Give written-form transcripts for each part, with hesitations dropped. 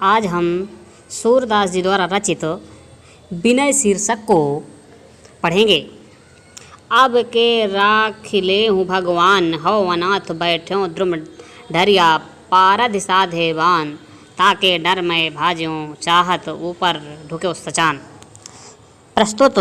आज हम सूरदास जी द्वारा रचित विनय शीर्षक को पढ़ेंगे। अब के राखिले हूँ भगवान, हौ अनाथ बैठ्यों द्रुम ढरिया, पारध साधे बान, ताके डर में भाज्यों चाहत ऊपर ढुक्यो सचान। प्रस्तुत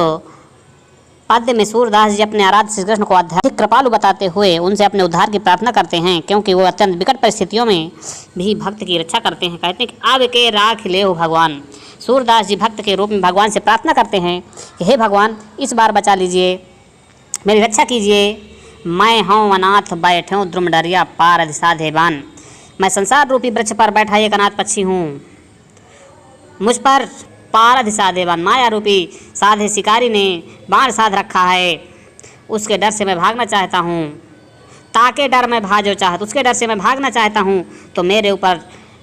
पद्य में सूरदास जी अपने आराध्य श्री कृष्ण को आध्यात्मिक कृपालु बताते हुए उनसे अपने उद्धार की प्रार्थना करते हैं, क्योंकि वो अत्यंत विकट परिस्थितियों में भी भक्त की रक्षा करते हैं। कहते हैं कि अब के राख ले हो भगवान। सूरदास जी भक्त के रूप में भगवान से प्रार्थना करते हैं कि हे भगवान, इस बार बचा लीजिए, मेरी रक्षा कीजिए। मैं हूँ अनाथ बैठ्यों द्रुम डरिया, पारध साधे बान। मैं संसार रूपी वृक्ष पर बैठा एक अनाथ पक्षी हूँ। मुझ पर पारध साधे बान, माया रूपी साधे शिकारी ने बाण साध रखा है। उसके डर से मैं भागना चाहता हूँ। ताके डर में भाजो चाहत, उसके डर से मैं भागना चाहता हूँ तो मेरे ऊपर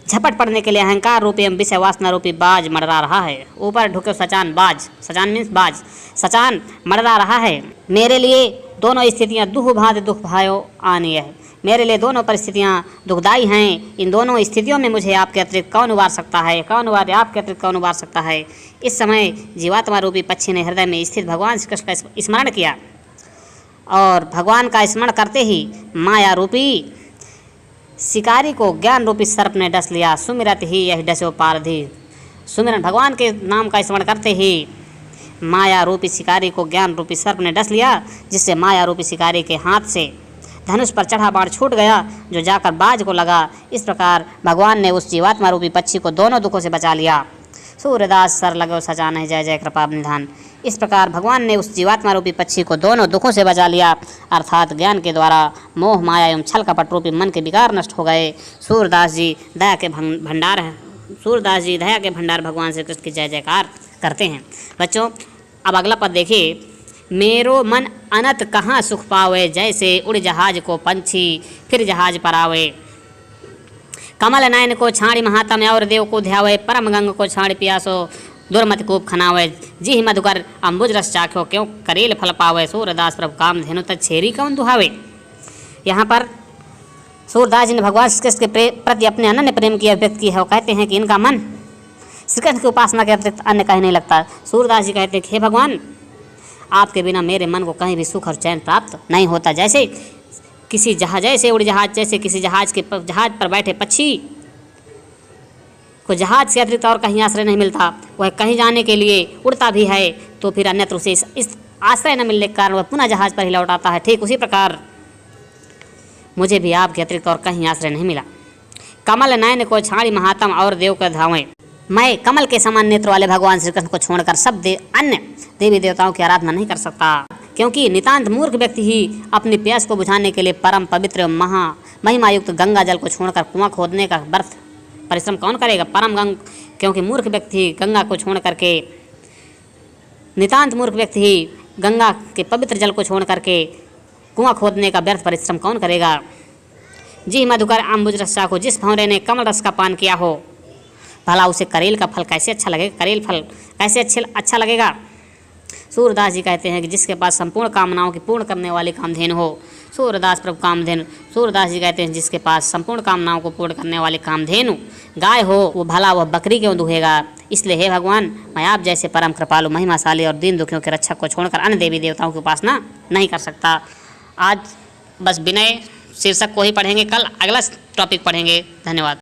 झपट पड़ने के लिए अहंकार रूपी एवं विषय वासना रूपी बाज मड़रा रहा है। ऊपर ढुके सचान, बाज, सचान मीन्स बाज, सचान मड़रा रहा है। मेरे लिए दोनों स्थितियाँ दुख भांति दुख भायो आनी है। मेरे लिए दोनों परिस्थितियाँ दुखदाई हैं। इन दोनों स्थितियों में मुझे आपके अतिरिक्त कौन उबार सकता है, आपके अतिरिक्त कौन उबार सकता है। इस समय जीवात्मा रूपी पक्षी ने हृदय में स्थित भगवान श्री कृष्ण का स्मरण किया और भगवान का स्मरण करते ही माया रूपी शिकारी को ज्ञान रूपी सर्प ने डस लिया। सुमिरत ही यही डसो पारधी। सुमिरन भगवान के नाम का स्मरण करते ही माया रूपी शिकारी को ज्ञान रूपी सर्प ने डस लिया, जिससे माया रूपी शिकारी के हाथ से धनुष पर चढ़ा बाण छूट गया, जो जाकर बाज को लगा। इस प्रकार भगवान ने उस जीवात्मा रूपी पक्षी को दोनों दुखों से बचा लिया। सूरदास सर लगो सजान है, जय जय कृपा निधान। इस प्रकार भगवान ने उस जीवात्मा रूपी पक्षी को दोनों दुखों से बचा लिया, अर्थात ज्ञान के द्वारा मोह माया एवं छल कपट रूपी मन के विकार नष्ट हो गए। सूरदास जी दया के भंडार हैं। सूरदास जी दया के भंडार भगवान श्री कृष्ण की जय जयकार करते हैं। बच्चों, अब अगला पद देखिए। मेरो मन अनत कहाँ सुख पावे, जैसे उड़ जहाज को पंछी फिर जहाज पर आवे। कमल नयन को छाड़ी महात्म और देव को ध्यावे, परम गंग को छाड़ी पियासो दुर्मति कूप खनावे। जी मधुकर अम्बुज रस चाख्यो, क्यों करेल फल पावे। सूरदास प्रभु काम धेनु तक छेरी कौन दुहावे। यहाँ पर सूरदास जी ने भगवान श्री कृष्ण के प्रति अपने अनन्य प्रेम की अभिव्यक्त की है। वो कहते हैं कि इनका मन श्री कृष्ण की उपासना के अतिरिक्त अन्य कहीं नहीं लगता। सूरदास जी कहते हैं कि हे भगवान, आपके बिना मेरे मन को कहीं भी सुख और चैन प्राप्त नहीं होता। जैसे किसी जहाज, जैसे उड़ जहाज, जैसे किसी जहाज पर बैठे पक्षी को जहाज से अतिरिक्त और कहीं आश्रय नहीं मिलता। वह कहीं जाने के लिए उड़ता भी है तो फिर अन्यत्र उसे इस आश्रय न मिलने के कारण वह पुनः जहाज पर ही लौट आता है। ठीक उसी प्रकार मुझे भी आपके अतिरिक्त और कहीं आश्रय नहीं मिला। कमल नयन को छाड़ी महात्म और देव कर धावे। मैं कमल के समान नेत्र वाले भगवान श्री कृष्ण को छोड़कर सब अन्य देवी देवताओं की आराधना नहीं कर सकता, क्योंकि नितांत मूर्ख व्यक्ति ही अपनी प्यास को बुझाने के लिए परम पवित्र महिमा युक्त गंगा जल को छोड़कर कुआं खोदने का व्यर्थ परिश्रम कौन करेगा। क्योंकि मूर्ख व्यक्ति गंगा को छोड़ करके, नितांत मूर्ख व्यक्ति ही गंगा के पवित्र जल को छोड़ करके कुआं खोदने का व्यर्थ परिश्रम कौन करेगा। जी मधुकर अम्बुज रसा को, जिस भंवरे ने कमल रस का पान किया हो, भला उसे करेल का फल कैसे अच्छा लगेगा, करेल फल कैसे अच्छा लगेगा। सूरदास जी कहते हैं कि जिसके पास संपूर्ण कामनाओं की पूर्ण करने वाली कामधेनु हो। सूरदास प्रभु कामधेनु। सूरदास जी कहते हैं जिसके पास संपूर्ण कामनाओं को पूर्ण करने वाली कामधेनु गाय हो, वो भला वह बकरी क्यों दुहेगा। इसलिए हे भगवान, मैं आप जैसे परम कृपालु महिमाशाली और दीन दुखियों के रक्षक को छोड़कर अन्य देवी देवताओं की उपासना नहीं कर सकता। आज बस विनय शीर्षक को ही पढ़ेंगे, कल अगला टॉपिक पढ़ेंगे। धन्यवाद।